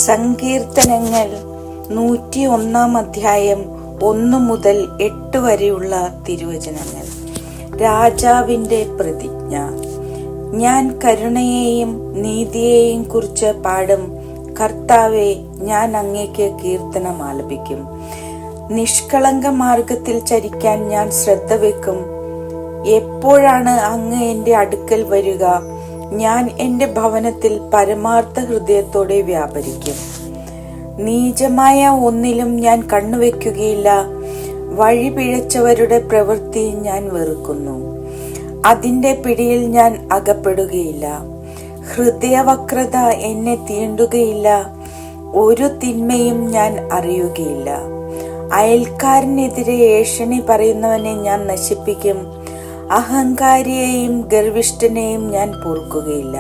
സങ്കീർത്തനങ്ങൾ 101 അധ്യായം 1 മുതൽ 8 വരെയുള്ള തിരുവചനങ്ങൾ. രാജാവിന്റെ പ്രതിജ്ഞ. ഞാൻ കരുണയെയും നീതിയെയും കുറിച്ച് പാടും. കർത്താവേ, ഞാൻ അങ്ങേക്ക് കീർത്തനം ആലപിക്കും. നിഷ്കളങ്ക മാർഗത്തിൽ ചരിക്കാൻ ഞാൻ ശ്രദ്ധ വെക്കും. എപ്പോഴാണ് അങ്ങ് എന്റെ അടുക്കൽ വരിക? ഞാൻ എന്റെ ഭവനത്തിൽ പരമാർത്ഥ ഹൃദയത്തോടെ വ്യാപരിക്കും. നീചമായ ഒന്നിലും ഞാൻ കണ്ണുവെക്കുകയില്ല. വഴി പിഴച്ചവരുടെ പ്രവൃത്തി ഞാൻ വെറുക്കുന്നു. അതിന്റെ പിടിയിൽ ഞാൻ അകപ്പെടുകയില്ല. ഹൃദയവക്രത എന്നെ തീണ്ടുകയില്ല. ഒരു തിന്മയും ഞാൻ അറിയുകയില്ല. അയൽക്കാരനെതിരെ ഏഷണി പറയുന്നവനെ ഞാൻ നശിപ്പിക്കും. അഹങ്കാരിയെയും ഗർവിഷ്ഠനെയും ഞാൻ പൊറുക്കുകയില്ല.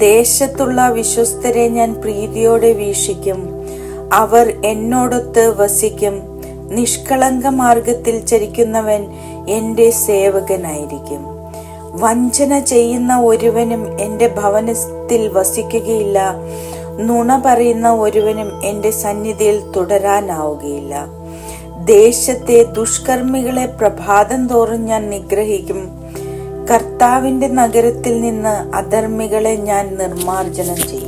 ദേശത്തുള്ള വിശ്വസ്തരെ ഞാൻ പ്രീതിയോടെ വീക്ഷിക്കും. അവർ എന്നോടൊത്ത് വസിക്കും. നിഷ്കളങ്ക മാർഗത്തിൽ ചരിക്കുന്നവൻ എന്റെ സേവകനായിരിക്കും. വഞ്ചന ചെയ്യുന്ന ഒരുവനും എന്റെ ഭവനത്തിൽ വസിക്കുകയില്ല. നുണ പറയുന്ന ഒരുവനും എന്റെ സന്നിധിയിൽ തുടരാനാവുകയില്ല. ദേശത്തെ ദുഷ്കർമ്മികളെ പ്രഭാതം തോറും ഞാൻ നിഗ്രഹിക്കും. കർത്താവിന്റെ നഗരത്തിൽ നിന്ന് അധർമ്മികളെ ഞാൻ നിർമ്മാർജ്ജനം ചെയ്യും.